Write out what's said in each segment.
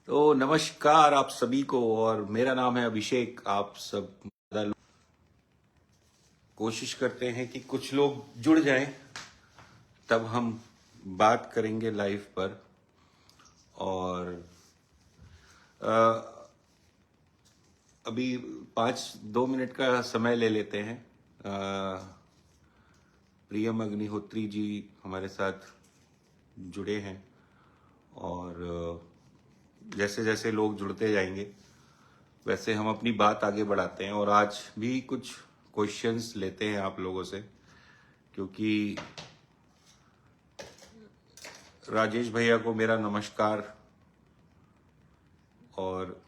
तो नमस्कार आप सभी को। और मेरा नाम है अभिषेक। आप सब ज़्यादा लोग कोशिश करते हैं कि कुछ लोग जुड़ जाएं, तब हम बात करेंगे लाइव पर। और अ, अभी 5-2 मिनट का समय ले लेते हैं। प्रियम अग्निहोत्री जी हमारे साथ जुड़े हैं, और जैसे जैसे लोग जुड़ते जाएंगे वैसे हम अपनी बात आगे बढ़ाते हैं। और आज भी कुछ क्वेश्चंस लेते हैं आप लोगों से, क्योंकि राजेश भैया को मेरा नमस्कार। और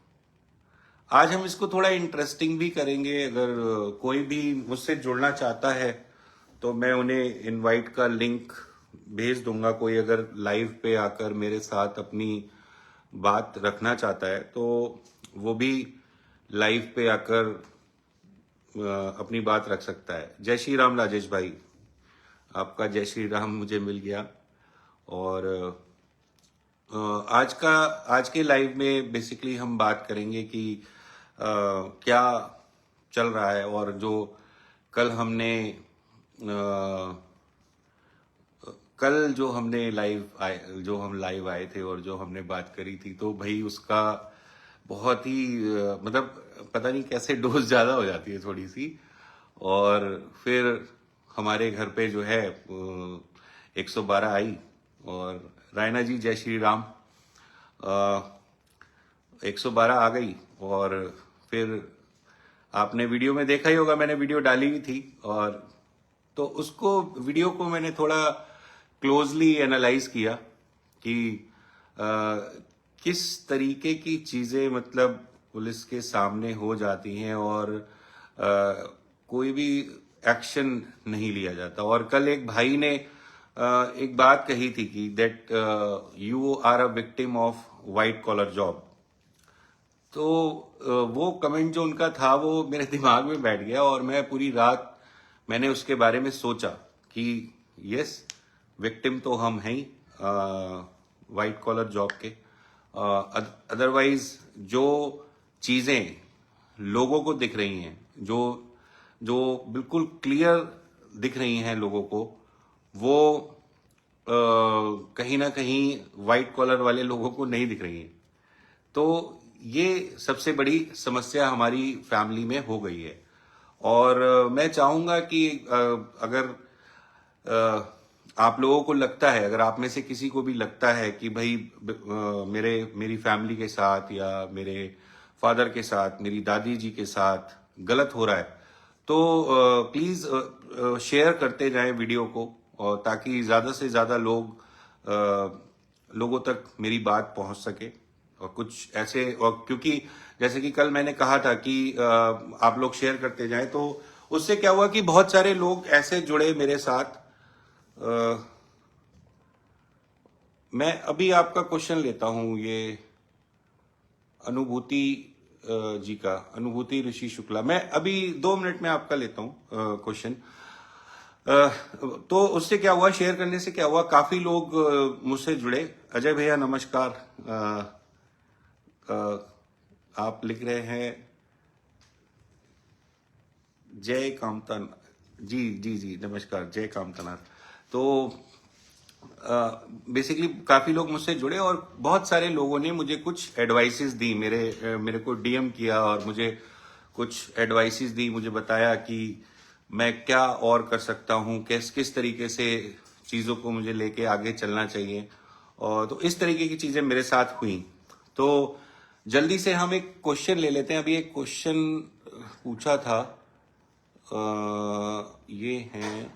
आज हम इसको थोड़ा इंटरेस्टिंग भी करेंगे। अगर कोई भी मुझसे जुड़ना चाहता है तो मैं उन्हें इनवाइट का लिंक भेज दूंगा। कोई अगर लाइव पे आकर मेरे साथ अपनी बात रखना चाहता है तो वो भी लाइव पे आकर अपनी बात रख सकता है। जय श्री राम राजेश भाई, आपका जय श्री राम मुझे मिल गया। और आज के लाइव में बेसिकली हम बात करेंगे कि क्या चल रहा है। और जो कल हमने कल जो हमने जो हम लाइव आए थे और जो हमने बात करी थी, तो भाई उसका बहुत ही मतलब पता नहीं कैसे डोज ज्यादा हो जाती है थोड़ी सी। और फिर हमारे घर पे जो है 112 आई। और रायना जी जय श्री राम। 112 आ गई। और फिर आपने वीडियो में देखा ही होगा, मैंने वीडियो डाली हुई थी। और तो उसको वीडियो को मैंने थोड़ा क्लोजली एनालाइज किया कि अ, किस तरीके की चीजें मतलब पुलिस के सामने हो जाती हैं और कोई भी एक्शन नहीं लिया जाता। और कल एक भाई ने एक बात कही थी कि that you are a victim of white collar job. तो वो कमेंट जो उनका था वो मेरे दिमाग में बैठ गया, और मैं पूरी रात मैंने उसके बारे में सोचा कि यस, विक्टिम तो हम हैं ही वाइट कॉलर जॉब के। अदरवाइज जो चीजें लोगों को दिख रही हैं, जो जो बिल्कुल क्लियर दिख रही हैं लोगों को, वो कहीं ना कहीं वाइट कॉलर वाले लोगों को नहीं दिख रही हैं। तो ये सबसे बड़ी समस्या हमारी फैमिली में हो गई है। और मैं चाहूंगा कि अगर आप लोगों को लगता है, अगर आप में से किसी को भी लगता है कि भाई मेरी फैमिली के साथ या मेरे फादर के साथ, मेरी दादी जी के साथ गलत हो रहा है, तो प्लीज शेयर करते जाएं वीडियो को, और ताकि ज्यादा से ज्यादा लोगों तक मेरी बात पहुंच सके। और कुछ ऐसे, और क्योंकि जैसे कि कल मैंने कहा था कि आप लोग शेयर करते जाएं, तो उससे क्या हुआ कि बहुत सारे लोग ऐसे जुड़े मेरे साथ। मैं अभी आपका क्वेश्चन लेता हूं, ये अनुभूति जी का, अनुभूति ऋषि शुक्ला। मैं अभी 2 मिनट में आपका लेता हूं क्वेश्चन। तो उससे क्या हुआ, शेयर करने से क्या हुआ, काफी लोग मुझसे जुड़े। अजय भैया नमस्कार। आप लिख रहे हैं जय कामता। जी जी जी नमस्कार, जय कामतानाथ। तो बेसिकली काफी लोग मुझसे जुड़े, और बहुत सारे लोगों ने मुझे कुछ एडवाइसेस दी, मेरे को डीएम किया और मुझे कुछ एडवाइसेस दी, मुझे बताया कि मैं क्या और कर सकता हूं, किस किस तरीके से चीजों को मुझे लेके आगे चलना चाहिए। और तो इस तरीके की चीजें मेरे साथ हुई। तो जल्दी से हम एक क्वेश्चन ले लेते हैं। अभी एक क्वेश्चन पूछा था, ये हैं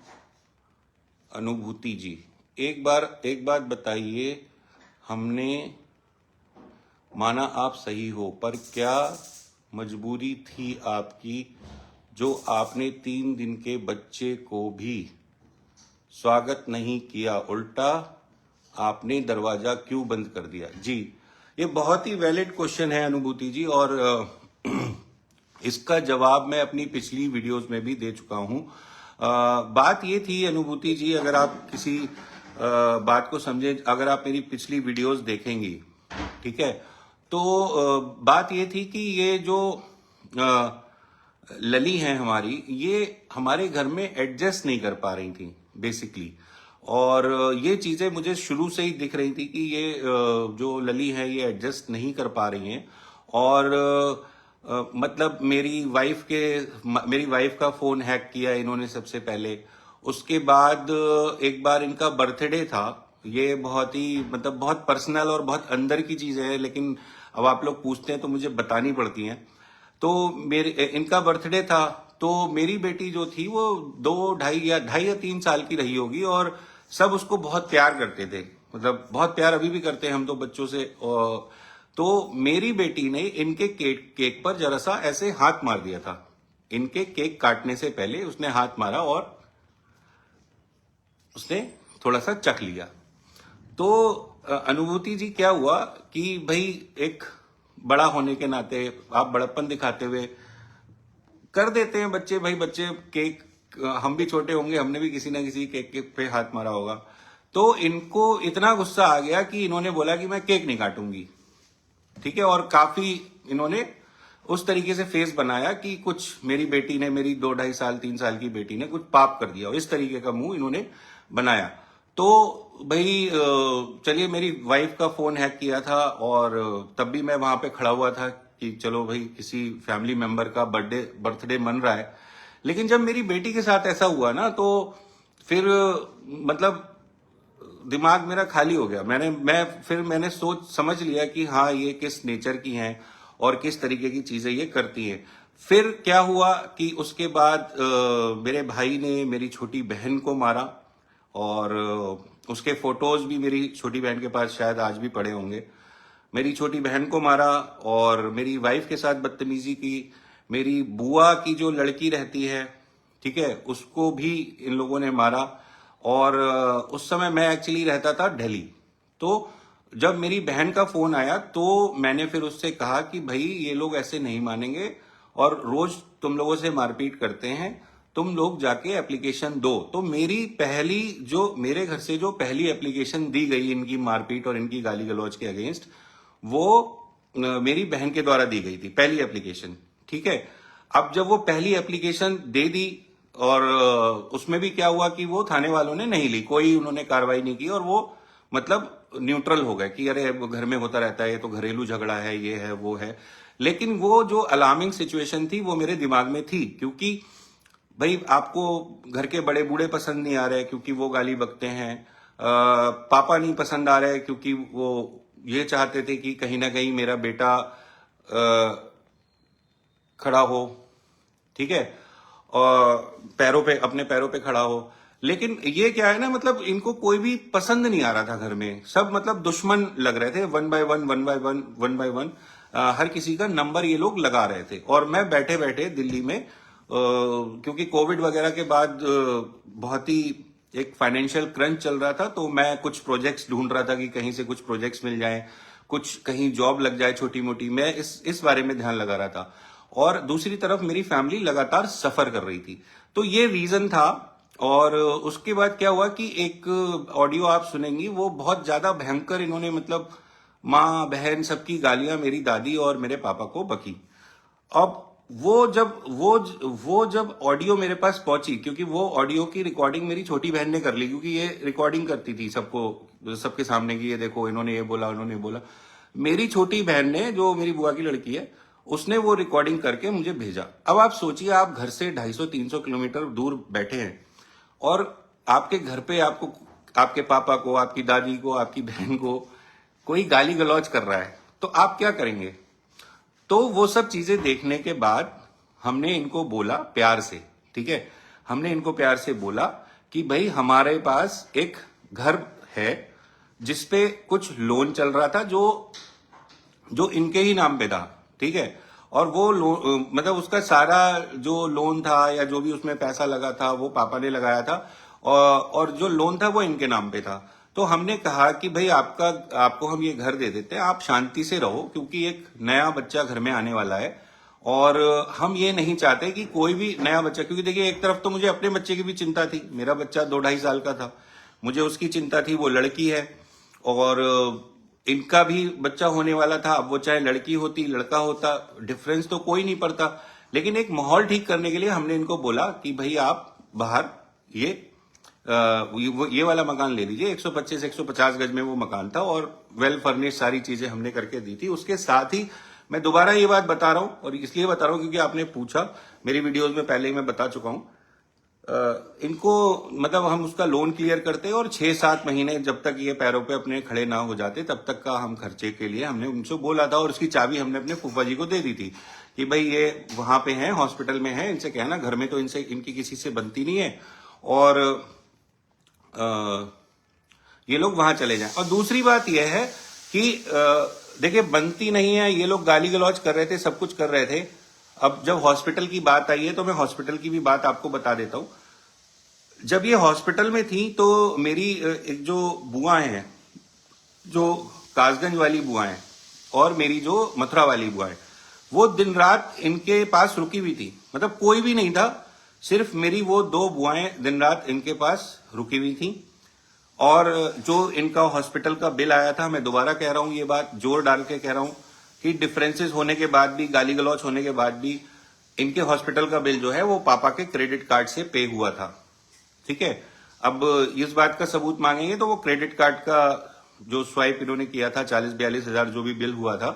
अनुभूति जी। एक बात बताइए, हमने माना आप सही हो, पर क्या मजबूरी थी आपकी जो आपने 3 दिन के बच्चे को भी स्वागत नहीं किया, उल्टा आपने दरवाजा क्यों बंद कर दिया? जी, ये बहुत ही वैलिड क्वेश्चन है अनुभूति जी। और इसका जवाब मैं अपनी पिछली वीडियोस में भी दे चुका हूं। बात ये थी अनुभूति जी, अगर आप किसी बात को समझे, अगर आप मेरी पिछली वीडियोस देखेंगी, ठीक है, तो बात ये थी कि ये जो लली हैं हमारी, ये हमारे घर में एडजस्ट नहीं कर पा रही थी बेसिकली। और ये चीजें मुझे शुरू से ही दिख रही थी कि ये जो लली है ये एडजस्ट नहीं कर पा रही हैं। और मतलब मेरी वाइफ का फोन हैक किया इन्होंने सबसे पहले। उसके बाद एक बार इनका बर्थडे था। ये बहुत ही मतलब बहुत पर्सनल और बहुत अंदर की चीजें हैं, लेकिन अब आप लोग पूछते हैं तो मुझे बतानी पड़ती हैं। तो इनका बर्थडे था, तो मेरी बेटी जो थी वो 2 ढाई या 3 साल की रही होगी, और सब उसको बहुत प्यार करते थे। मतलब बहुत प्यार अभी भी करते हैं हम तो बच्चों से। तो मेरी बेटी ने इनके केक पर जरा सा ऐसे हाथ मार दिया था। इनके केक काटने से पहले उसने हाथ मारा और उसने थोड़ा सा चख लिया। तो अनुभूति जी क्या हुआ कि भाई एक बड़ा होने के नाते आप बड़प्पन दिखाते हुए कर देते हैं बच्चे। भाई बच्चे केक, हम भी छोटे होंगे, हमने भी किसी ना किसी केक के पे हाथ मारा होगा। तो इनको इतना गुस्सा आ गया कि इन्होंने बोला कि मैं केक नहीं काटूंगी। ठीक है। और काफी इन्होंने उस तरीके से फेस बनाया कि कुछ मेरी बेटी ने, मेरी 2 ढाई साल 3 साल की बेटी ने कुछ पाप कर दिया, इस तरीके का मुंह इन्होंने बनाया। तो भाई चलिए, मेरी वाइफ का फोन हैक किया था और तब भी मैं वहां पे खड़ा हुआ था कि चलो भाई किसी फैमिली मेंबर का बर्थडे मन रहा है। लेकिन जब मेरी बेटी के साथ ऐसा हुआ ना, तो फिर मतलब दिमाग मेरा खाली हो गया। मैंने सोच समझ लिया कि हाँ, ये किस नेचर की हैं और किस तरीके की चीजें ये करती हैं। फिर क्या हुआ कि उसके बाद मेरे भाई ने मेरी छोटी बहन को मारा, और उसके फोटोज भी मेरी छोटी बहन के पास शायद आज भी पड़े होंगे। मेरी छोटी बहन को मारा और मेरी वाइफ के साथ बदतमीजी की। मेरी बुआ की जो लड़की रहती है, ठीक है, उसको भी इन लोगों ने मारा। और उस समय मैं एक्चुअली रहता था दिल्ली। तो जब मेरी बहन का फोन आया तो मैंने फिर उससे कहा कि भाई ये लोग ऐसे नहीं मानेंगे और रोज तुम लोगों से मारपीट करते हैं, तुम लोग जाके एप्लीकेशन दो। तो मेरे घर से जो पहली एप्लीकेशन दी गई इनकी मारपीट और इनकी गाली गलौज के अगेंस्ट, वो मेरी बहन के द्वारा दी गई थी पहली एप्लीकेशन। ठीक है। अब जब वो पहली एप्लीकेशन दे दी, और उसमें भी क्या हुआ कि वो थाने वालों ने नहीं ली, कोई उन्होंने कार्रवाई नहीं की, और वो मतलब न्यूट्रल हो गए कि अरे घर में होता रहता है, ये तो घरेलू झगड़ा है, ये है वो है। लेकिन वो जो अलार्मिंग सिचुएशन थी वो मेरे दिमाग में थी, क्योंकि भाई आपको घर के बड़े बूढ़े पसंद नहीं आ रहे क्योंकि वो गाली बकते हैं, पापा नहीं पसंद आ रहे क्योंकि वो ये चाहते थे कि कहीं ना कहीं मेरा बेटा खड़ा हो, ठीक है, और अपने पैरों पे खड़ा हो। लेकिन ये क्या है ना, मतलब इनको कोई भी पसंद नहीं आ रहा था घर में। सब मतलब दुश्मन लग रहे थे, वन बाय वन हर किसी का नंबर ये लोग लगा रहे थे। और मैं बैठे बैठे दिल्ली में, क्योंकि कोविड वगैरह के बाद बहुत ही एक फाइनेंशियल क्रंच चल रहा था, तो मैं कुछ प्रोजेक्ट्स ढूंढ रहा था कि कहीं से कुछ प्रोजेक्ट्स मिल जाएं, कुछ कहीं जॉब लग जाए छोटी मोटी। मैं इस बारे में ध्यान लगा रहा था। और दूसरी तरफ मेरी फैमिली लगातार सफर कर रही थी। तो ये रीजन था। और उसके बाद क्या हुआ कि एक ऑडियो आप सुनेंगी, वो बहुत ज्यादा भयंकर इन्होंने मतलब माँ बहन सबकी गालियां मेरी दादी और मेरे पापा को बकी। अब वो जब ऑडियो मेरे पास पहुंची, क्योंकि वो ऑडियो की रिकॉर्डिंग मेरी छोटी बहन ने कर ली, क्योंकि ये रिकॉर्डिंग करती थी सबके सामने की, ये देखो इन्होंने ये बोला, उन्होंने बोला। मेरी छोटी बहन ने, जो मेरी बुआ की लड़की है, उसने वो रिकॉर्डिंग करके मुझे भेजा। अब आप सोचिए, आप घर से 250-300 किलोमीटर दूर बैठे हैं और आपके घर पे आपको, आपके पापा को, आपकी दादी को, आपकी बहन को कोई गाली गलौज कर रहा है, तो आप क्या करेंगे? तो वो सब चीजें देखने के बाद हमने इनको बोला प्यार से, ठीक है, हमने इनको प्यार से बोला कि भाई हमारे पास एक घर है जिसपे कुछ लोन चल रहा था, जो इनके ही नाम पे था, ठीक है। और वो मतलब उसका सारा जो लोन था या जो भी उसमें पैसा लगा था वो पापा ने लगाया था, और जो लोन था वो इनके नाम पे था। तो हमने कहा कि भाई आपको हम ये घर दे देते हैं, आप शांति से रहो, क्योंकि एक नया बच्चा घर में आने वाला है और हम ये नहीं चाहते कि कोई भी नया बच्चा, क्योंकि देखिए एक तरफ तो मुझे अपने बच्चे की भी चिंता थी, मेरा बच्चा 2 ढाई साल का था, मुझे उसकी चिंता थी, वो लड़की है। और इनका भी बच्चा होने वाला था, अब वो चाहे लड़की होती लड़का होता, डिफरेंस तो कोई नहीं पड़ता, लेकिन एक माहौल ठीक करने के लिए हमने इनको बोला कि भाई आप बाहर ये वाला मकान ले लीजिए। 125-150 गज में वो मकान था और वेल फर्निश सारी चीजें हमने करके दी थी। उसके साथ ही मैं दोबारा ये बात बता रहा हूं, और इसलिए बता रहा हूं क्योंकि आपने पूछा, मेरी वीडियोस में पहले ही मैं बता चुका हूं। इनको मतलब हम उसका लोन क्लियर करते और 6-7 महीने जब तक ये पैरों पे अपने खड़े ना हो जाते तब तक का हम खर्चे के लिए हमने उनसे बोला था, और उसकी चाबी हमने अपने फूफा जी को दे दी थी कि भाई ये वहां पे हैं, हॉस्पिटल में हैं, इनसे कहना घर में तो इनसे इनकी किसी से बनती नहीं है, और ये लोग वहां चले जाएं। और दूसरी बात यह है कि देखिए बनती नहीं है, ये लोग गाली गलौज कर रहे थे, सब कुछ कर रहे थे। अब जब हॉस्पिटल की बात आई है तो मैं हॉस्पिटल की भी बात आपको बता देता हूं। जब ये हॉस्पिटल में थी तो मेरी एक जो बुआएं हैं, जो कासगंज वाली बुआएं और मेरी जो मथुरा वाली बुआएं, वो दिन रात इनके पास रुकी हुई थी। मतलब कोई भी नहीं था, सिर्फ मेरी वो 2 बुआएं दिन रात इनके पास रुकी हुई थी। और जो इनका हॉस्पिटल का बिल आया था, मैं दोबारा कह रहा हूं, ये बात जोर डाल के कह रहा हूं कि डिफरेंसेस होने के बाद भी, गाली गलौच होने के बाद भी, इनके हॉस्पिटल का बिल जो है वो पापा के क्रेडिट कार्ड से पे हुआ था। ठीक है, अब इस बात का सबूत मांगेंगे तो वो क्रेडिट कार्ड का जो स्वाइप इन्होंने किया था 40-42 हजार जो भी बिल हुआ था,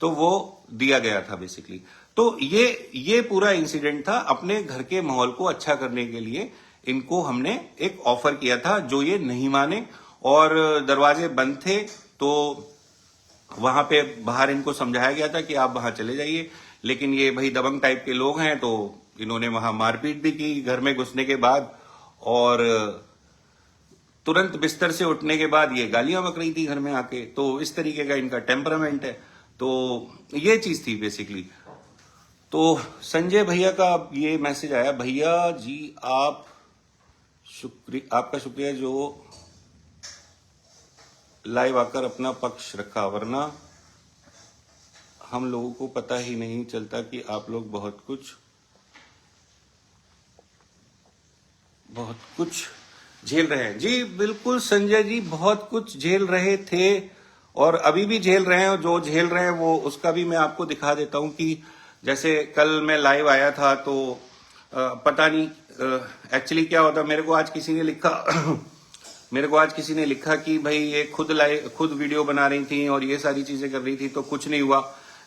तो वो दिया गया था बेसिकली। तो ये पूरा इंसिडेंट था। अपने घर के माहौल को अच्छा करने के लिए इनको हमने एक ऑफर किया था, जो ये नहीं माने, और दरवाजे बंद थे तो वहां पे बाहर इनको समझाया गया था कि आप वहां चले जाइए, लेकिन ये भाई दबंग टाइप के लोग हैं तो इन्होंने वहां मारपीट भी की घर में घुसने के बाद, और तुरंत बिस्तर से उठने के बाद ये गालियां बक रही थी घर में आके। तो इस तरीके का इनका टेम्परामेंट है। तो ये चीज थी बेसिकली। तो संजय भैया का ये मैसेज आया, भैया जी आपका शुक्रिया जो लाइव आकर अपना पक्ष रखा, वरना हम लोगों को पता ही नहीं चलता कि आप लोग बहुत कुछ झेल रहे हैं। जी बिल्कुल संजय जी, बहुत कुछ झेल रहे थे और अभी भी झेल रहे हैं, और जो झेल रहे हैं वो उसका भी मैं आपको दिखा देता हूं कि जैसे कल मैं लाइव आया था तो पता नहीं एक्चुअली क्या होता, मेरे को आज किसी ने लिखा कि भाई ये खुद वीडियो बना रही थी और ये सारी चीजें कर रही थी तो कुछ नहीं हुआ,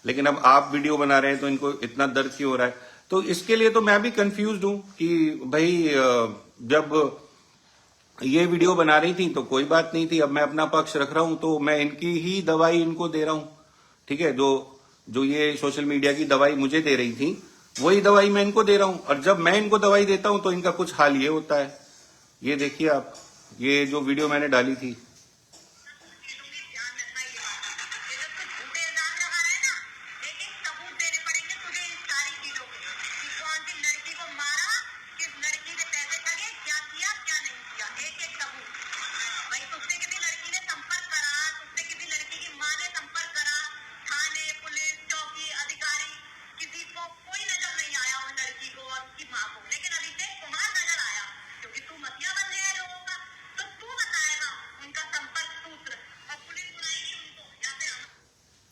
लेकिन अब आप वीडियो बना रहे हैं तो इनको इतना दर्द क्यों हो रहा है। तो इसके लिए तो मैं भी कंफ्यूज हूं कि भाई जब ये वीडियो बना रही थी तो कोई बात नहीं थी, अब मैं अपना पक्ष रख रहा हूं तो मैं इनकी ही दवाई इनको दे रहा हूं। ठीक है, जो ये सोशल मीडिया की दवाई मुझे दे रही थी वही दवाई मैं इनको दे रहा हूं, और जब मैं इनको दवाई देता हूं तो इनका कुछ हाल ये होता है। ये देखिए आप, ये जो वीडियो मैंने डाली थी,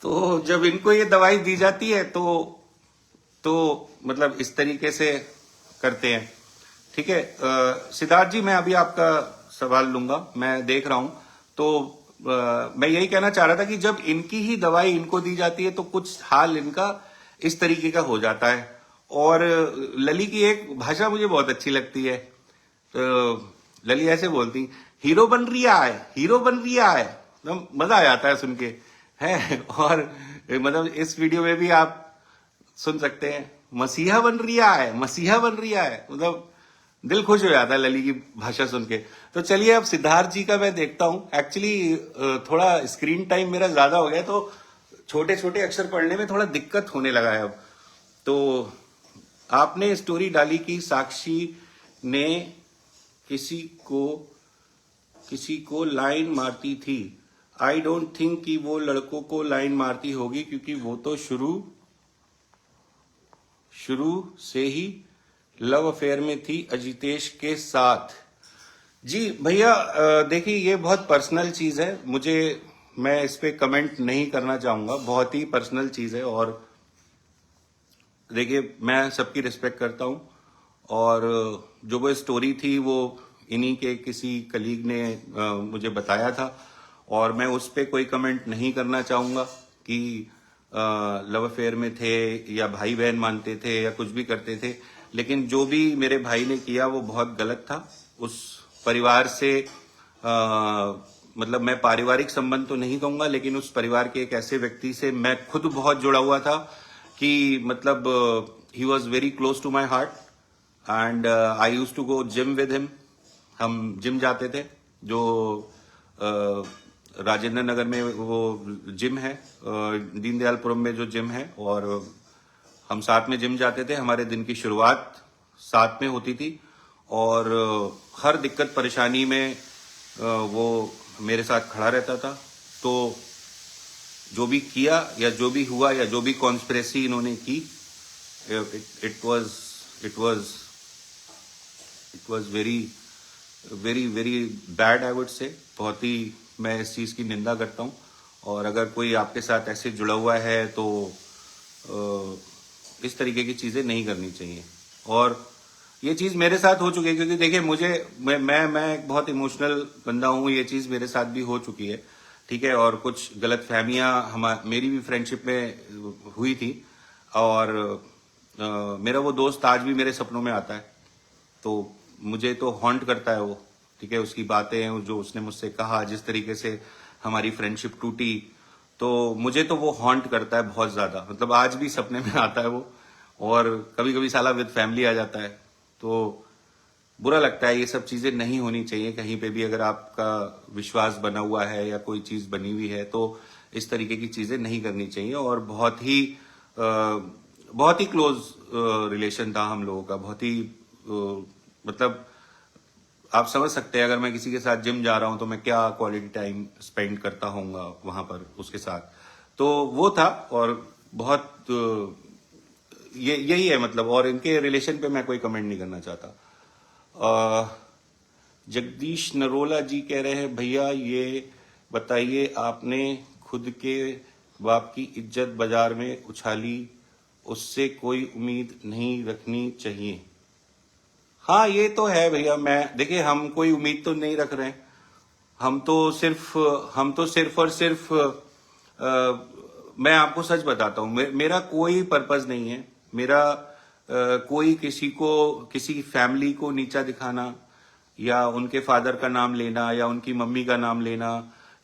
तो जब इनको ये दवाई दी जाती है तो मतलब इस तरीके से करते हैं। ठीक है, सिद्धार्थ जी मैं अभी आपका सवाल लूंगा, मैं देख रहा हूं। तो मैं यही कहना चाह रहा था कि जब इनकी ही दवाई इनको दी जाती है तो कुछ हाल इनका इस तरीके का हो जाता है। और लली की एक भाषा मुझे बहुत अच्छी लगती है। तो लली ऐसे बोलती, हीरो बन रही है, तो मजा आ जाता है सुन के, है। और मतलब इस वीडियो में भी आप सुन सकते हैं, मसीहा बन रही है, मतलब दिल खुश हो जाता है लली की भाषा सुन के। तो चलिए अब सिद्धार्थ जी का मैं देखता हूं। एक्चुअली थोड़ा स्क्रीन टाइम मेरा ज्यादा हो गया तो छोटे छोटे अक्षर पढ़ने में थोड़ा दिक्कत होने लगा है अब। तो आपने स्टोरी डाली कि साक्षी ने किसी को लाइन मारती थी। आई डोंट थिंक कि वो लड़कों को लाइन मारती होगी, क्योंकि वो तो शुरू से ही लव अफेयर में थी अजितेश के साथ। जी भैया देखिए, ये बहुत पर्सनल चीज है, मुझे मैं इस पे कमेंट नहीं करना चाहूंगा, बहुत ही पर्सनल चीज है। और देखिए, मैं सबकी रिस्पेक्ट करता हूं, और जो वो स्टोरी थी वो इन्हीं के किसी कलीग ने मुझे बताया था, और मैं उस पे कोई कमेंट नहीं करना चाहूंगा कि लव अफेयर में थे या भाई बहन मानते थे या कुछ भी करते थे। लेकिन जो भी मेरे भाई ने किया वो बहुत गलत था। उस परिवार से मतलब मैं पारिवारिक संबंध तो नहीं कहूंगा, लेकिन उस परिवार के एक ऐसे व्यक्ति से मैं खुद बहुत जुड़ा हुआ था कि मतलब he was very close to my heart, and I used to go gym with him. हम जिम जाते थे, जो राजेंद्र नगर में वो जिम है, दीनदयालपुरम में जो जिम है, और हम साथ में जिम जाते थे। हमारे दिन की शुरुआत साथ में होती थी, और हर दिक्कत परेशानी में वो मेरे साथ खड़ा रहता था। तो जो भी किया या जो भी हुआ या जो भी कॉन्स्पिरेसी इन्होंने की, it was very very very bad, I would say. बहुत ही मैं इस चीज की निंदा करता हूं, और अगर कोई आपके साथ ऐसे जुड़ा हुआ है तो इस तरीके की चीजें नहीं करनी चाहिए। और ये चीज मेरे साथ हो चुकी है, क्योंकि देखिए मुझे मैं एक बहुत इमोशनल बंदा हूं। ये चीज मेरे साथ भी हो चुकी है, ठीक है। और कुछ गलत फहमियां मेरी भी फ्रेंडशिप में हुई थी, और मेरा वो दोस्त आज भी मेरे सपनों में आता है, तो मुझे तो हॉन्ट करता है वो, ठीक है। उसकी बातें जो उसने मुझसे कहा, जिस तरीके से हमारी फ्रेंडशिप टूटी, तो मुझे तो वो हॉन्ट करता है बहुत ज्यादा। मतलब आज भी सपने में आता है वो, और कभी कभी साला विद फैमिली आ जाता है। तो बुरा लगता है, ये सब चीजें नहीं होनी चाहिए कहीं पे भी। अगर आपका विश्वास बना हुआ है या कोई चीज बनी हुई है तो इस तरीके की चीजें नहीं करनी चाहिए। और बहुत ही क्लोज रिलेशन था हम लोगों का, बहुत ही मतलब आप समझ सकते हैं, अगर मैं किसी के साथ जिम जा रहा हूं तो मैं क्या क्वालिटी टाइम स्पेंड करता होऊंगा वहां पर उसके साथ। तो वो था, और बहुत यही है मतलब। और इनके रिलेशन पे मैं कोई कमेंट नहीं करना चाहता। जगदीश नरोला जी कह रहे हैं, भैया ये बताइए, आपने खुद के बाप की इज्जत बाजार में उछाली, उससे कोई उम्मीद नहीं रखनी चाहिए। हाँ, ये तो है भैया। मैं देखिए, हम कोई उम्मीद तो नहीं रख रहे हैं। हम तो सिर्फ और सिर्फ मैं आपको सच बताता हूँ, मेरा कोई पर्पस नहीं है। मेरा कोई किसी फैमिली को नीचा दिखाना, या उनके फादर का नाम लेना, या उनकी मम्मी का नाम लेना,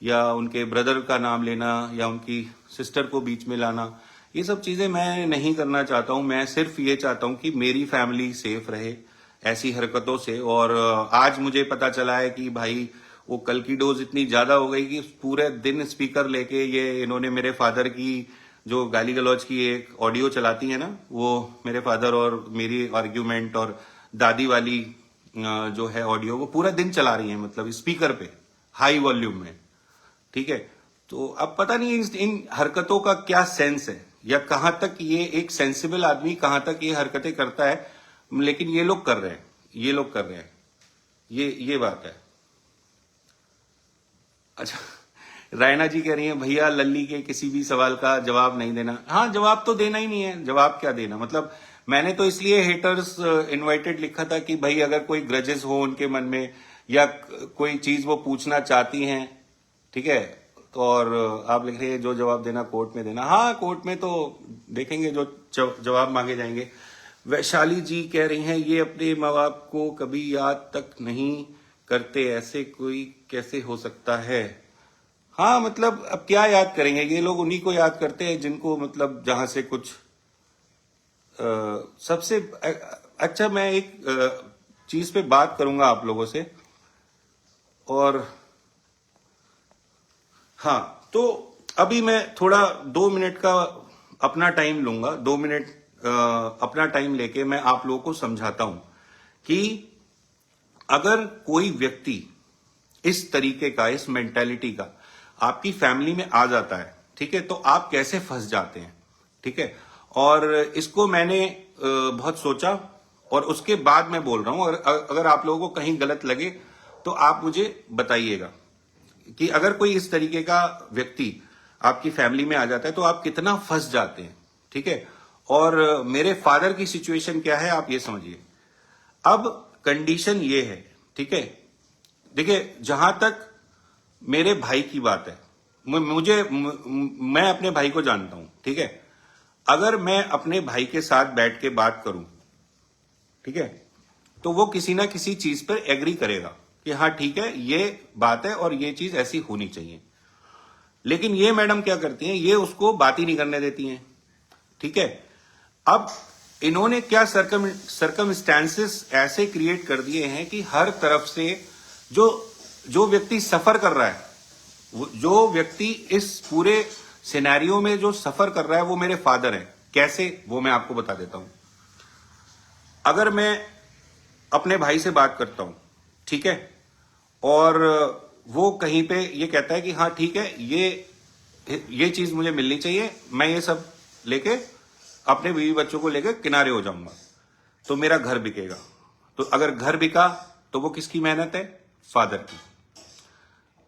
या उनके ब्रदर का नाम लेना, या उनकी सिस्टर को बीच में लाना, ये सब चीजें मैं नहीं करना चाहता हूं। मैं सिर्फ ये चाहता हूं कि मेरी फैमिली सेफ रहे ऐसी हरकतों से। और आज मुझे पता चला है कि भाई वो कल की डोज इतनी ज्यादा हो गई कि पूरे दिन स्पीकर लेके ये इन्होंने मेरे फादर की जो गाली गलौज की एक ऑडियो चलाती है ना, वो मेरे फादर और मेरी आर्ग्यूमेंट और दादी वाली जो है ऑडियो, वो पूरा दिन चला रही है, मतलब स्पीकर पे हाई वॉल्यूम में, ठीक है। तो अब पता नहीं इन हरकतों का क्या सेंस है, या कहां तक ये एक सेंसिबल आदमी कहां तक ये हरकतें करता है, लेकिन ये लोग कर रहे हैं। ये बात है। अच्छा, रायना जी कह रही हैं, भैया लल्ली के किसी भी सवाल का जवाब नहीं देना। हाँ, जवाब तो देना ही नहीं है। जवाब क्या देना, मतलब मैंने तो इसलिए हेटर्स इनवाइटेड लिखा था कि भाई अगर कोई ग्रजेस हो उनके मन में, या कोई चीज वो पूछना चाहती हैं, ठीक है। तो और आप लिख रहे हैं जो जवाब देना कोर्ट में देना। हाँ, कोर्ट में तो देखेंगे जो जवाब मांगे जाएंगे। वैशाली जी कह रही हैं, ये अपने माँ बाप को कभी याद तक नहीं करते, ऐसे कोई कैसे हो सकता है। हाँ, मतलब अब क्या याद करेंगे, ये लोग उन्हीं को याद करते हैं जिनको मतलब जहां से कुछ सबसे अच्छा मैं एक चीज पे बात करूंगा आप लोगों से। और हाँ, तो अभी मैं थोड़ा 2 मिनट का अपना टाइम लूंगा। 2 मिनट अपना टाइम लेके मैं आप लोगों को समझाता हूं कि अगर कोई व्यक्ति इस तरीके का, इस मेंटेलिटी का आपकी फैमिली में आ जाता है, ठीक है, तो आप कैसे फंस जाते हैं, ठीक है। और इसको मैंने बहुत सोचा, और उसके बाद मैं बोल रहा हूं। और अगर आप लोगों को कहीं गलत लगे तो आप मुझे बताइएगा। कि अगर कोई इस तरीके का व्यक्ति आपकी फैमिली में आ जाता है तो आप कितना फंस जाते हैं, ठीक है। और मेरे फादर की सिचुएशन क्या है आप ये समझिए। अब कंडीशन ये है, ठीक है, देखिए जहां तक मेरे भाई की बात है, मैं अपने भाई को जानता हूं, ठीक है। अगर मैं अपने भाई के साथ बैठ के बात करूं, ठीक है, तो वो किसी ना किसी चीज पर एग्री करेगा कि हाँ ठीक है ये बात है और ये चीज ऐसी होनी चाहिए। लेकिन ये मैडम क्या करती हैं, ये उसको बात ही नहीं करने देती हैं, ठीक है। अब इन्होंने क्या सरकमस्टेंसेस ऐसे क्रिएट कर दिए हैं कि हर तरफ से जो जो व्यक्ति सफर कर रहा है, जो व्यक्ति इस पूरे सिनेरियो में जो सफर कर रहा है वो मेरे फादर हैं। कैसे, वो मैं आपको बता देता हूं। अगर मैं अपने भाई से बात करता हूं, ठीक है, और वो कहीं पे ये कहता है कि हाँ ठीक है ये चीज मुझे मिलनी चाहिए, मैं ये सब लेके अपने बीवी बच्चों को लेके किनारे हो जाऊंगा, तो मेरा घर बिकेगा। तो अगर घर बिका तो वो किसकी मेहनत है, फादर की।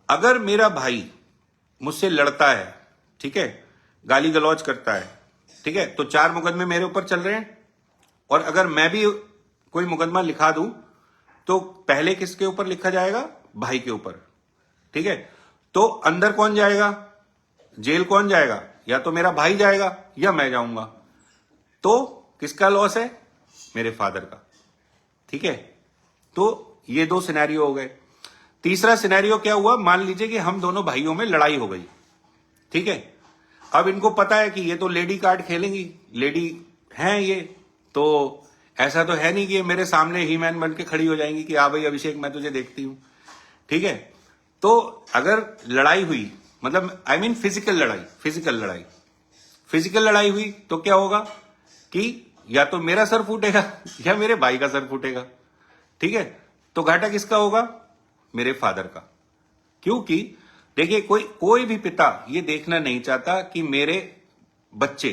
अगर मेरा भाई मुझसे लड़ता है, ठीक है, गाली गलौज करता है, ठीक है, तो 4 मुकदमे मेरे ऊपर चल रहे हैं। और अगर मैं भी कोई मुकदमा लिखा दूं तो पहले किसके ऊपर लिखा जाएगा, भाई के ऊपर, ठीक है। तो अंदर कौन जाएगा, जेल कौन जाएगा, या तो मेरा भाई जाएगा या मैं जाऊंगा। तो किसका लॉस है, मेरे फादर का, ठीक है। तो ये 2 सिनेरियो हो गए। तीसरा सिनेरियो क्या हुआ, मान लीजिए कि हम दोनों भाइयों में लड़ाई हो गई, ठीक है। अब इनको पता है कि ये तो लेडी कार्ड खेलेंगी, लेडी हैं ये, तो ऐसा तो है नहीं कि ये मेरे सामने ही मैन बन के खड़ी हो जाएंगी कि हाँ भाई अभिषेक मैं तुझे देखती हूं, ठीक है। तो अगर लड़ाई हुई, मतलब आई मीन फिजिकल लड़ाई हुई तो क्या होगा कि या तो मेरा सर फूटेगा या मेरे भाई का सर फूटेगा, ठीक है। तो घाटा किसका होगा, मेरे फादर का। क्योंकि देखिए कोई भी पिता ये देखना नहीं चाहता कि मेरे बच्चे,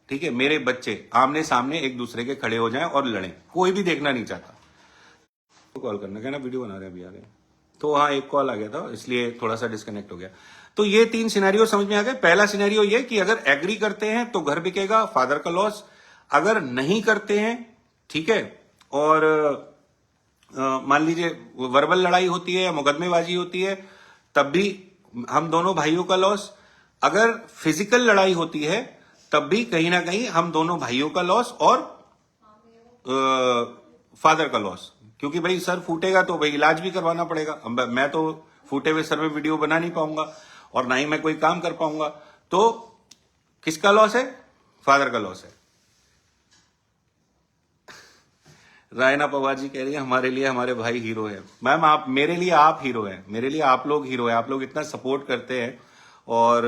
ठीक है, मेरे बच्चे आमने सामने एक दूसरे के खड़े हो जाएं और लड़ें, कोई भी देखना नहीं चाहता। तो कॉल करना, कहना वीडियो बना रहे हैं अभी आ गए। तो हाँ एक कॉल आ गया था इसलिए थोड़ा सा डिस्कनेक्ट हो गया। तो ये 3 सिनेरियो समझ में आ गए। पहला सिनेरियो ये कि अगर एग्री करते हैं तो घर बिकेगा, फादर का लॉस। अगर नहीं करते हैं, ठीक है, और मान लीजिए वर्बल लड़ाई होती है या मुकदमेबाजी होती है, तब भी हम दोनों भाइयों का लॉस। अगर फिजिकल लड़ाई होती है तब भी कहीं ना कहीं हम दोनों भाइयों का लॉस और फादर का लॉस। क्योंकि भाई सर फूटेगा तो भाई इलाज भी करवाना पड़ेगा। अब मैं तो फूटे हुए सर में वीडियो बना नहीं पाऊंगा और ना ही मैं कोई काम कर पाऊंगा। तो किसका लॉस है, फादर का लॉस है। रायना पवार जी कह रही है हमारे लिए हमारे भाई हीरो है। मैम आप, मेरे लिए आप हीरो हैं, मेरे लिए आप लोग हीरो हैं। आप लोग इतना सपोर्ट करते हैं और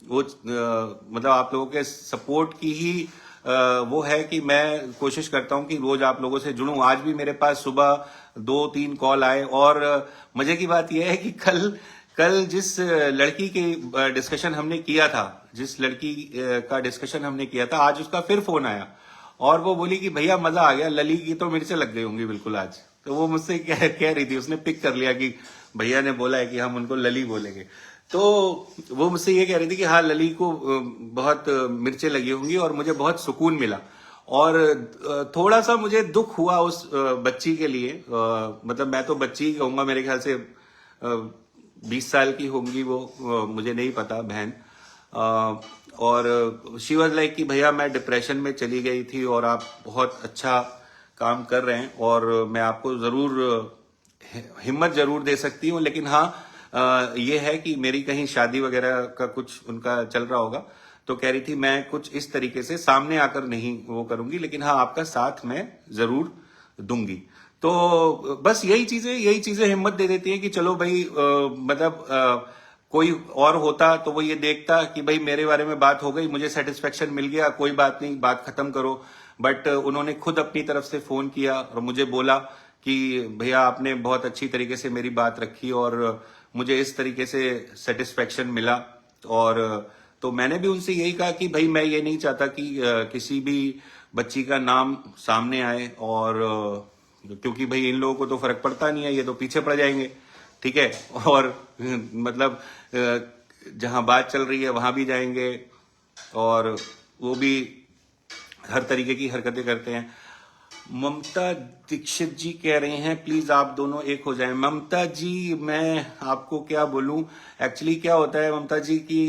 वो मतलब आप लोगों के सपोर्ट की ही वो है कि मैं कोशिश करता हूं कि रोज आप लोगों से जुड़ूं। आज भी मेरे पास सुबह 2-3 कॉल आए और मजे की बात यह है कि कल जिस लड़की की डिस्कशन हमने किया था, जिस लड़की का डिस्कशन हमने किया था, आज उसका फिर फोन आया और वो बोली कि भैया मजा आ गया, लली की तो मिर्चें लग गई होंगी बिल्कुल आज। तो वो मुझसे कह रही थी, उसने पिक कर लिया कि भैया ने बोला है कि हम उनको लली बोलेंगे। तो वो मुझसे ये कह रही थी कि हाँ लली को बहुत मिर्चें लगी होंगी और मुझे बहुत सुकून मिला। और थोड़ा सा मुझे दुख हुआ उस बच्ची के लिए। मतलब मैं तो बच्ची ही कहूंगा, मेरे ख्याल से 20 साल की होंगी वो, मुझे नहीं पता बहन। और शी वॉज लाइक कि भैया मैं डिप्रेशन में चली गई थी और आप बहुत अच्छा काम कर रहे हैं और मैं आपको जरूर हिम्मत जरूर दे सकती हूँ, लेकिन हाँ ये है कि मेरी कहीं शादी वगैरह का कुछ उनका चल रहा होगा। तो कह रही थी मैं कुछ इस तरीके से सामने आकर नहीं वो करूंगी, लेकिन हाँ आपका साथ मैं जरूर दूंगी। तो बस यही चीजें हिम्मत दे देती है कि चलो भाई मतलब कोई और होता तो वो ये देखता कि भाई मेरे बारे में बात हो गई, मुझे सेटिस्फेक्शन मिल गया, कोई बात नहीं, बात खत्म करो। बट उन्होंने खुद अपनी तरफ से फोन किया और मुझे बोला कि भैया आपने बहुत अच्छी तरीके से मेरी बात रखी और मुझे इस तरीके से सेटिस्फेक्शन मिला। और तो मैंने भी उनसे यही कहा कि भाई मैं ये नहीं चाहता कि किसी भी बच्ची का नाम सामने आए, और क्योंकि भाई इन लोगों को तो फर्क पड़ता नहीं है, ये तो पीछे पड़ जाएंगे, ठीक है। और मतलब जहां बात चल रही है वहां भी जाएंगे, और वो भी हर तरीके की हरकतें करते हैं। ममता दीक्षित जी कह रहे हैं प्लीज आप दोनों एक हो जाएं। ममता जी मैं आपको क्या बोलूं, एक्चुअली क्या होता है ममता जी की,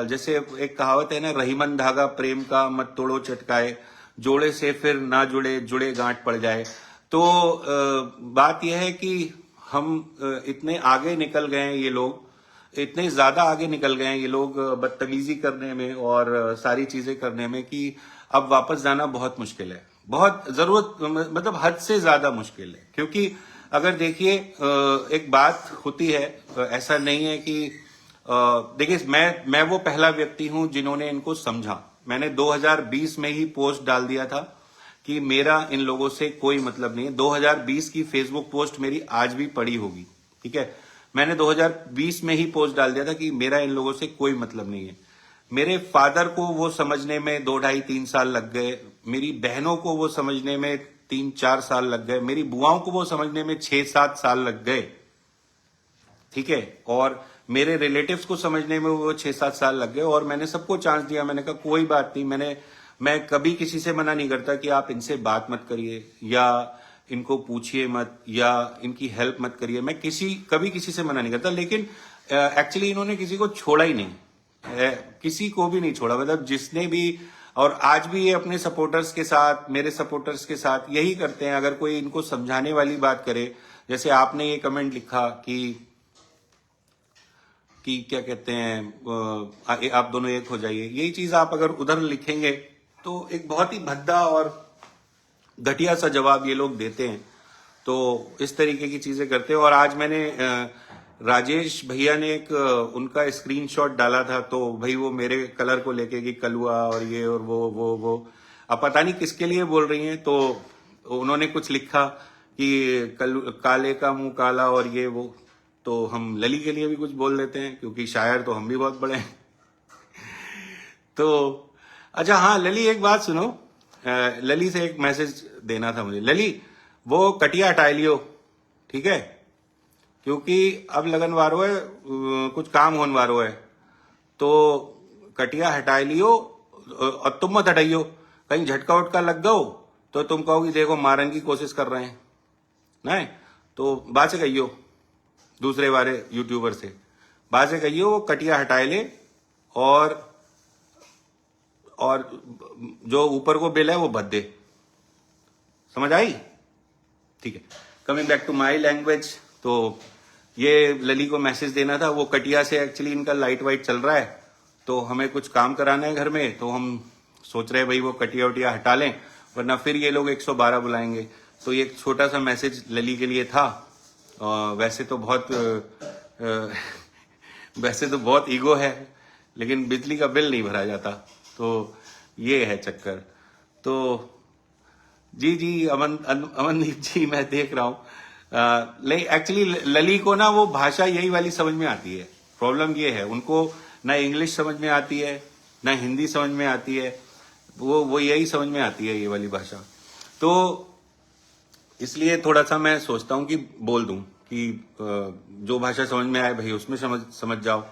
जैसे एक कहावत है ना, रहीमन धागा प्रेम का मत तोड़ो चटकाए, जोड़े से फिर ना जुड़े जुड़े गांठ पड़ जाए। तो बात यह है कि हम इतने आगे निकल गए हैं, ये लोग इतने ज्यादा आगे निकल गए हैं ये लोग बदतमीजी करने में और सारी चीजें करने में, कि अब वापस जाना बहुत मुश्किल है, बहुत जरूरत मतलब हद से ज्यादा मुश्किल है। क्योंकि अगर देखिए एक बात होती है, ऐसा नहीं है कि देखिए मैं वो पहला व्यक्ति हूं जिन्होंने इनको समझा। मैंने 2020 में ही पोस्ट डाल दिया था कि मेरा इन लोगों से कोई मतलब नहीं है। 2020 की फेसबुक पोस्ट मेरी आज भी पड़ी होगी, ठीक है। मैंने 2020 में ही पोस्ट डाल दिया था कि मेरा इन लोगों से कोई मतलब नहीं है। मेरे फादर को वो समझने में 2 ढाई 3 साल लग गए, मेरी बहनों को वो समझने में 3-4 साल लग गए, मेरी बुआओं को वो समझने में 6-7 साल लग गए, ठीक है। और मेरे रिलेटिव्स को समझने में वो 6-7 साल लग गए, और मैंने सबको चांस दिया। मैंने कहा कोई बात नहीं, मैं कभी किसी से मना नहीं करता कि आप इनसे बात मत करिए या इनको पूछिए मत या इनकी हेल्प मत करिए, मैं कभी किसी से मना नहीं करता। लेकिन एक्चुअली इन्होंने किसी को छोड़ा ही नहीं, किसी को भी नहीं छोड़ा, मतलब जिसने भी। और आज भी ये अपने सपोर्टर्स के साथ, मेरे सपोर्टर्स के साथ यही करते हैं। अगर कोई इनको समझाने वाली बात करे, जैसे आपने ये कमेंट लिखा कि क्या कहते हैं आप दोनों एक हो जाइए, यही चीज आप अगर उधर लिखेंगे तो एक बहुत ही भद्दा और घटिया सा जवाब ये लोग देते हैं। तो इस तरीके की चीजें करते हैं। और आज मैंने राजेश भैया ने एक उनका स्क्रीनशॉट डाला था, तो भाई वो मेरे कलर को लेके कि कलुआ और ये और वो अब पता नहीं किसके लिए बोल रही हैं। तो उन्होंने कुछ लिखा कि काले का मुंह काला और ये वो, तो हम लली के लिए भी कुछ बोल देते हैं, क्योंकि शायर तो हम भी बहुत बड़े हैं। तो अच्छा हाँ लली, एक बात सुनो, लली से एक मैसेज देना था मुझे। लली वो कटिया हटा लियो, ठीक है, क्योंकि अब लगन वारो है, कुछ काम होने वारो है, तो कटिया हटा लियो और तुम मत हटाइयो। कहीं झटका उटका लग गओ तो तुम कहोगी देखो मारन की कोशिश कर रहे हैं, नहीं तो बात से कहियो दूसरे वाले यूट्यूबर से, बात से कहियो वो कटिया हटाए ले, और जो ऊपर को बिल है वो भर दे। समझ आई? ठीक है, coming back to my language. तो ये लली को मैसेज देना था। वो कटिया से एक्चुअली इनका लाइट वाइट चल रहा है, तो हमें कुछ काम कराना है घर में, तो हम सोच रहे हैं भाई वो कटिया वटिया हटा लें, वरना फिर ये लोग 112 बुलाएंगे। तो ये एक छोटा सा मैसेज लली के लिए था। वैसे तो बहुत ईगो है, लेकिन बिजली का बिल नहीं भरा जाता, तो ये है चक्कर। तो जी अमनदीप जी मैं देख रहा हूं। एक्चुअली लली को ना वो भाषा यही वाली समझ में आती है। प्रॉब्लम ये है, उनको ना इंग्लिश समझ में आती है ना हिंदी समझ में आती है, वो यही समझ में आती है, ये वाली भाषा। तो इसलिए थोड़ा सा मैं सोचता हूं कि बोल दूं कि जो भाषा समझ में आए भाई उसमें समझ जाओ।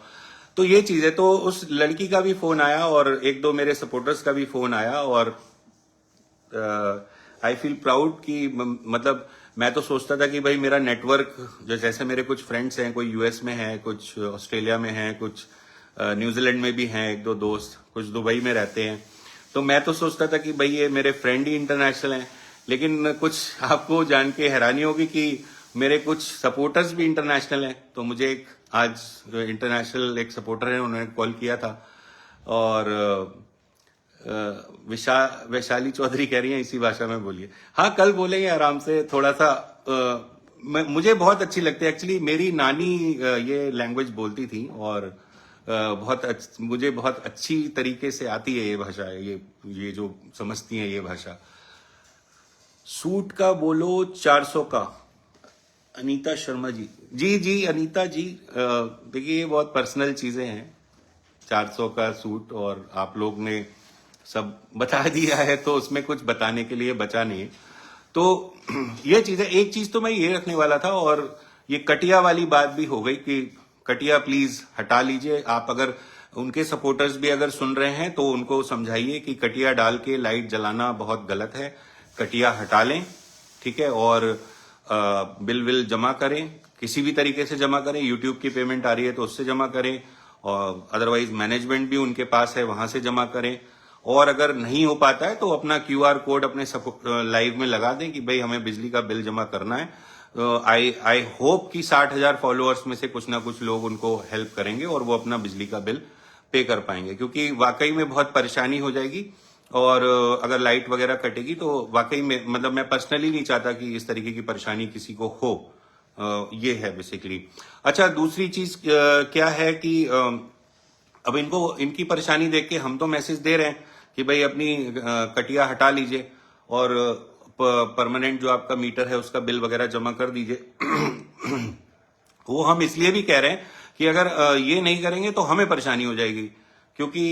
तो ये चीज है। तो उस लड़की का भी फोन आया और एक दो मेरे सपोर्टर्स का भी फोन आया, और आई फील प्राउड कि मतलब मैं तो सोचता था कि भाई मेरा नेटवर्क, जैसे मेरे कुछ फ्रेंड्स हैं, कोई यूएस में है, कुछ ऑस्ट्रेलिया में है, कुछ न्यूजीलैंड में भी हैं, एक दो दोस्त, कुछ दुबई में रहते हैं। तो मैं तो सोचता था कि भाई ये मेरे फ्रेंड ही इंटरनेशनल हैं। लेकिन कुछ आपको जान के हैरानी होगी कि मेरे कुछ सपोर्टर्स भी इंटरनेशनल हैं। तो मुझे एक आज इंटरनेशनल एक सपोर्टर है, उन्होंने कॉल किया था, और वैशाली चौधरी कह रही हैं इसी भाषा में बोलिए। हाँ कल बोलेंगे आराम से, थोड़ा सा मुझे बहुत अच्छी लगती है। एक्चुअली मेरी नानी ये लैंग्वेज बोलती थी, और मुझे बहुत अच्छी तरीके से आती है ये भाषा, ये जो समझती है ये भाषा। सूट का बोलो 400 का, अनीता शर्मा जी। जी अनीता जी, देखिए ये बहुत पर्सनल चीजें हैं, 400 का सूट, और आप लोग ने सब बता दिया है, तो उसमें कुछ बताने के लिए बचा नहीं है। तो ये चीज है। एक चीज तो मैं ये रखने वाला था, और ये कटिया वाली बात भी हो गई कि कटिया प्लीज हटा लीजिए। आप अगर उनके सपोर्टर्स भी अगर सुन रहे हैं तो उनको समझाइए कि कटिया डाल के लाइट जलाना बहुत गलत है, कटिया हटा लें, ठीक है। और बिल विल जमा करें, किसी भी तरीके से जमा करें। यूट्यूब की पेमेंट आ रही है तो उससे जमा करें, और अदरवाइज मैनेजमेंट भी उनके पास है, वहां से जमा करें। और अगर नहीं हो पाता है तो अपना QR कोड अपने लाइव में लगा दें कि भाई हमें बिजली का बिल जमा करना है। आई होप कि 60,000 फॉलोअर्स में से कुछ ना कुछ लोग उनको हेल्प करेंगे और वो अपना बिजली का बिल पे कर पाएंगे, क्योंकि वाकई में बहुत परेशानी हो जाएगी। और अगर लाइट वगैरह कटेगी तो वाकई में मतलब मैं पर्सनली नहीं चाहता कि इस तरीके की परेशानी किसी को हो। ये है बेसिकली। अच्छा, दूसरी चीज क्या है कि अब इनकी परेशानी देख के हम तो मैसेज दे रहे हैं कि भाई अपनी कटिया हटा लीजिए और परमानेंट जो आपका मीटर है उसका बिल वगैरह जमा कर दीजिए। वो हम इसलिए भी कह रहे हैं कि अगर ये नहीं करेंगे तो हमें परेशानी हो जाएगी, क्योंकि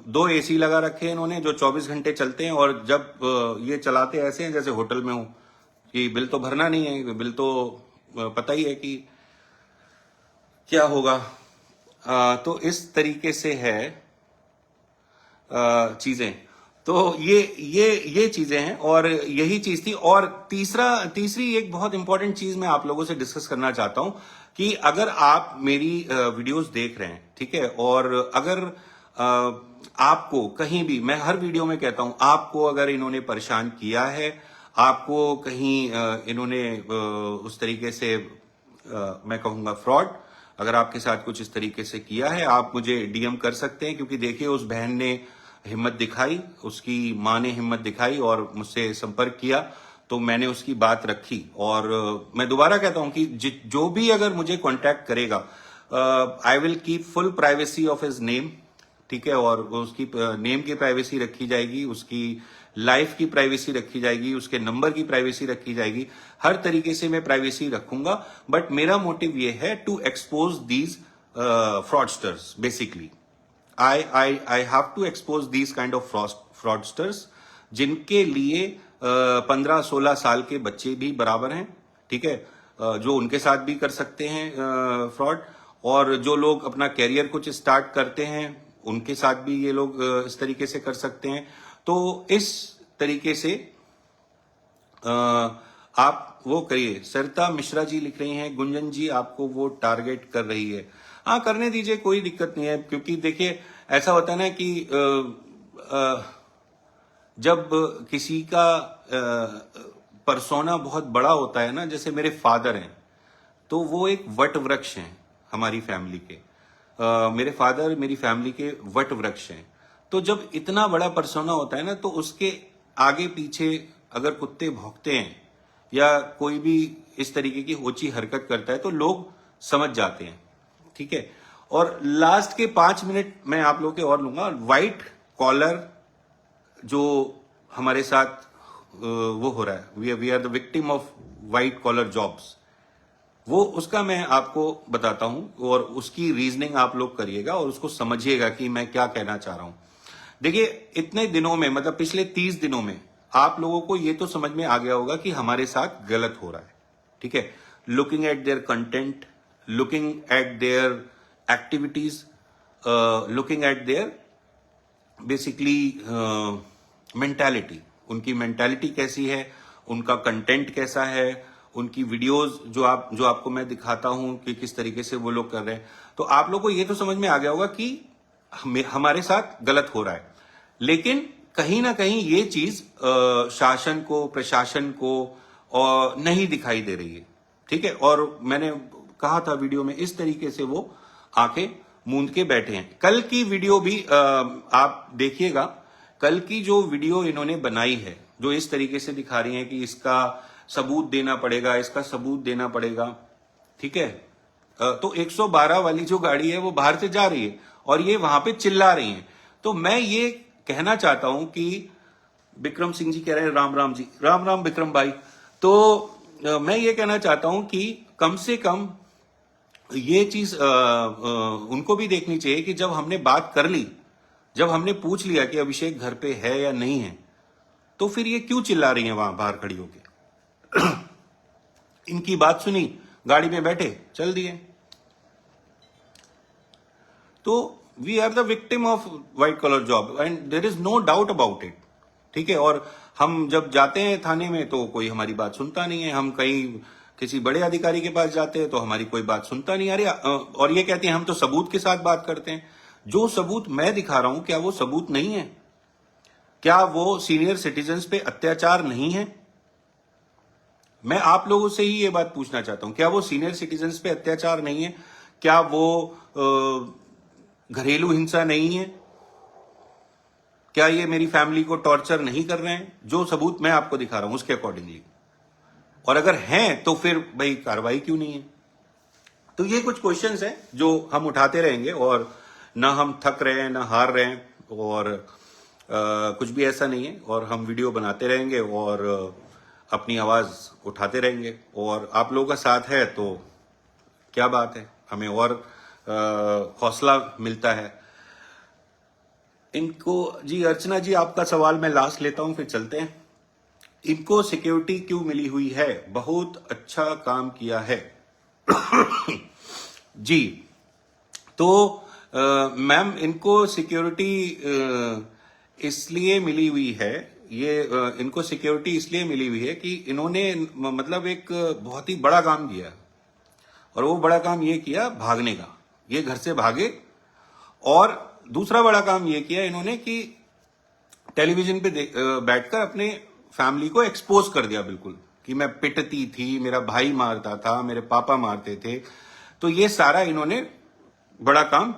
2 AC लगा रखे हैं इन्होंने जो 24 घंटे चलते हैं, और जब ये चलाते ऐसे हैं जैसे होटल में हूं कि बिल तो भरना नहीं है, बिल तो पता ही है कि क्या होगा। तो इस तरीके से है चीजें। तो ये चीजें हैं और यही चीज थी। और तीसरी एक बहुत इंपॉर्टेंट चीज मैं आप लोगों से डिस्कस करना चाहता हूं कि अगर आप मेरी वीडियोस देख रहे हैं, ठीक है, और अगर आपको कहीं भी, मैं हर वीडियो में कहता हूं, आपको अगर इन्होंने परेशान किया है, आपको कहीं इन्होंने उस तरीके से मैं कहूंगा फ्रॉड, अगर आपके साथ कुछ इस तरीके से किया है, आप मुझे DM कर सकते हैं। क्योंकि देखिए उस बहन ने हिम्मत दिखाई, उसकी माँ ने हिम्मत दिखाई और मुझसे संपर्क किया, तो मैंने उसकी बात रखी। और मैं दोबारा कहता हूं कि जो भी अगर मुझे कांटेक्ट करेगा, I will keep full privacy of his name, ठीक है, और उसकी नेम की प्राइवेसी रखी जाएगी, उसकी लाइफ की प्राइवेसी रखी जाएगी, उसके नंबर की प्राइवेसी रखी जाएगी, हर तरीके से मैं प्राइवेसी रखूंगा। बट मेरा मोटिव ये है to expose these fraudsters. Basically I have to expose these kind of fraudsters, जिनके लिए 15-16 साल के बच्चे भी बराबर हैं, ठीक है, जो उनके साथ भी कर सकते हैं फ्रॉड, और जो लोग अपना कैरियर कुछ स्टार्ट करते हैं उनके साथ भी ये लोग इस तरीके से कर सकते हैं। तो इस तरीके से आप वो करिए। सरिता मिश्रा जी लिख रही हैं, गुंजन जी आपको वो टारगेट कर रही है। हाँ, करने दीजिए, कोई दिक्कत नहीं है। क्योंकि देखिए ऐसा होता है ना कि जब किसी का परसोना बहुत बड़ा होता है ना, जैसे मेरे फादर हैं, तो वो एक वट वृक्ष हैं हमारी फैमिली के। मेरे फादर मेरी फैमिली के वट वृक्ष हैं। तो जब इतना बड़ा परसोना होता है ना, तो उसके आगे पीछे अगर कुत्ते भौंकते हैं या कोई भी इस तरीके की ओछी हरकत करता है तो लोग समझ जाते हैं, ठीक है। और लास्ट के 5 मिनट मैं आप लोगों के और लूंगा। व्हाइट कॉलर जो हमारे साथ वो हो रहा है, we are the victim of white collar jobs, वो उसका मैं आपको बताता हूं और उसकी रीजनिंग आप लोग करिएगा और उसको समझिएगा कि मैं क्या कहना चाह रहा हूं। देखिए इतने दिनों में, मतलब पिछले 30 दिनों में आप लोगों को ये तो समझ में आ गया होगा कि हमारे साथ गलत हो रहा है, ठीक है। Looking at their content, looking at there activities, looking at there basically mentality, उनकी मेंटालिटी कैसी है, उनका कंटेंट कैसा है, उनकी वीडियोस जो आपको मैं दिखाता हूं कि किस तरीके से वो लोग कर रहे हैं। तो आप लोग को ये तो समझ में आ गया होगा कि हमारे साथ गलत हो रहा है। लेकिन कहीं ना कहीं ये चीज शासन को, प्रशासन को नहीं दिखाई दे रही है, ठीक है। और मैंने कहा था वीडियो में, इस तरीके से वो आंखें मूंद के बैठे हैं। कल की वीडियो भी आप देखिएगा। कल की जो वीडियो इन्होंने बनाई है, जो इस तरीके से दिखा रही है कि इसका सबूत देना पड़ेगा, इसका सबूत देना पड़ेगा, ठीक है। तो 112 वाली जो गाड़ी है वो बाहर से जा रही है और ये वहां पे चिल्ला रही है। तो मैं ये कहना चाहता हूं कि विक्रम सिंह जी कह रहे हैं राम राम जी, राम राम विक्रम भाई। तो मैं ये कहना चाहता हूं कि कम से कम ये चीज उनको भी देखनी चाहिए कि जब हमने बात कर ली, जब हमने पूछ लिया कि अभिषेक घर पे है या नहीं है, तो फिर ये क्यों चिल्ला रही है वहां बाहर खड़ी होके। इनकी बात सुनी गाड़ी में बैठे चल दिए। तो we are the victim of white collar job and there is no doubt about it. ठीक है, और हम जब जाते हैं थाने में तो कोई हमारी बात सुनता नहीं है, हम कहीं किसी बड़े अधिकारी के पास जाते हैं तो हमारी कोई बात सुनता नहीं। अरे और ये कहते हैं हम तो सबूत के साथ बात करते हैं। जो सबूत मैं दिखा रहा हूं क्या वो सबूत नहीं है? क्या वो सीनियर सिटीजन्स पे अत्याचार नहीं है? मैं आप लोगों से ही ये बात पूछना चाहता हूं, क्या वो सीनियर सिटीजन्स पे अत्याचार नहीं है? क्या वो घरेलू हिंसा नहीं है? क्या ये मेरी फैमिली को टॉर्चर नहीं कर रहे हैं? जो सबूत मैं आपको दिखा रहा हूं उसके अकॉर्डिंगली। और अगर हैं तो फिर भाई कार्रवाई क्यों नहीं है? तो ये कुछ क्वेश्चंस हैं जो हम उठाते रहेंगे, और ना हम थक रहे हैं ना हार रहे हैं, और कुछ भी ऐसा नहीं है। और हम वीडियो बनाते रहेंगे और अपनी आवाज उठाते रहेंगे, और आप लोगों का साथ है तो क्या बात है, हमें और हौसला मिलता है। इनको जी अर्चना जी, आपका सवाल मैं लास्ट लेता हूं फिर चलते हैं। इनको सिक्योरिटी क्यों मिली हुई है? बहुत अच्छा काम किया है जी। तो मैम इनको सिक्योरिटी इसलिए मिली हुई है, ये इनको सिक्योरिटी इसलिए मिली हुई है कि इन्होंने मतलब एक बहुत ही बड़ा काम किया, और वो बड़ा काम ये किया भागने का। ये घर से भागे, और दूसरा बड़ा काम ये किया इन्होंने कि टेलीविजन पे बैठकर अपने फैमिली को एक्सपोज कर दिया बिल्कुल, कि मैं पिटती थी, मेरा भाई मारता था, मेरे पापा मारते थे। तो ये सारा इन्होंने बड़ा काम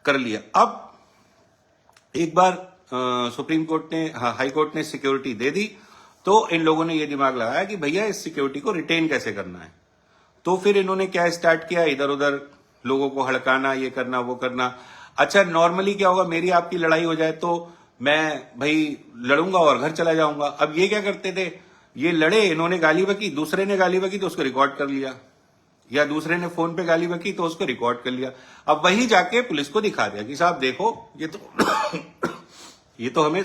कर लिया। अब एक बार सुप्रीम कोर्ट ने, हाई कोर्ट ने सिक्योरिटी दे दी, तो इन लोगों ने ये दिमाग लगाया कि भैया इस सिक्योरिटी को रिटेन कैसे करना है। तो फिर इन्होंने क्या स्टार्ट किया, इधर उधर लोगों को हड़काना, ये करना वो करना। अच्छा, नॉर्मली क्या होगा, मेरी आपकी लड़ाई हो जाए तो मैं भाई लड़ूंगा और घर चला जाऊंगा। अब ये क्या करते थे, ये लड़े, इन्होंने गाली बकी, दूसरे ने गाली बकी तो उसको रिकॉर्ड कर लिया, या दूसरे ने फोन पे गाली बकी तो उसको रिकॉर्ड कर लिया। अब वही जाके पुलिस को दिखा दिया कि साहब देखो ये तो हमें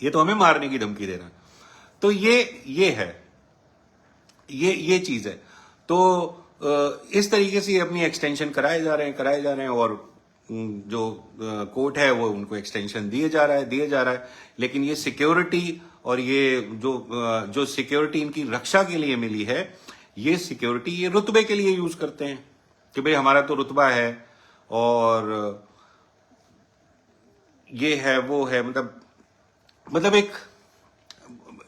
ये तो हमें मारने की धमकी दे रहा है। तो ये है, ये चीज है। तो इस तरीके से अपनी एक्सटेंशन कराए जा रहे हैं, और जो कोर्ट है वो उनको एक्सटेंशन दिए जा रहा है। लेकिन ये सिक्योरिटी, और ये जो सिक्योरिटी इनकी रक्षा के लिए मिली है, ये सिक्योरिटी ये रुतबे के लिए यूज करते हैं कि भाई हमारा तो रुतबा है, और ये है वो है, मतलब एक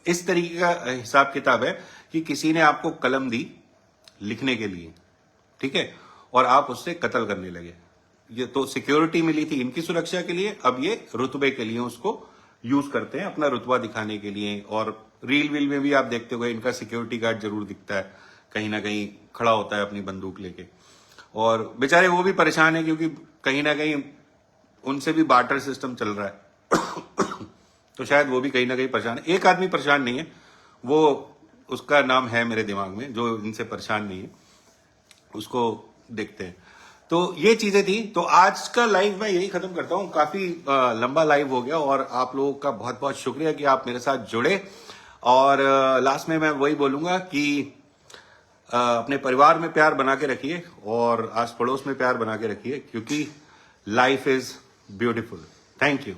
इस तरीके का हिसाब किताब है कि किसी ने आपको कलम दी लिखने के लिए, ठीक है, और आप उससे कत्ल करने लगे। ये तो सिक्योरिटी मिली थी इनकी सुरक्षा के लिए, अब ये रुतबे के लिए उसको यूज करते हैं, अपना रुतबा दिखाने के लिए। और रील वील में भी आप देखते हो इनका सिक्योरिटी गार्ड जरूर दिखता है, कहीं ना कहीं खड़ा होता है अपनी बंदूक लेके, और बेचारे वो भी परेशान है क्योंकि कहीं ना कहीं उनसे भी बार्टर सिस्टम चल रहा है तो शायद वो भी कहीं ना कहीं परेशान है। एक आदमी परेशान नहीं है, वो उसका नाम है मेरे दिमाग में, जो इनसे परेशान नहीं है, उसको देखते हैं। तो ये चीजें थी। तो आज का लाइव मैं यही खत्म करता हूं, काफी लंबा लाइव हो गया, और आप लोगों का बहुत बहुत शुक्रिया कि आप मेरे साथ जुड़े। और लास्ट में मैं वही बोलूंगा कि अपने परिवार में प्यार बना के रखिए, और आस पड़ोस में प्यार बना के रखिए, क्योंकि life is beautiful. Thank you.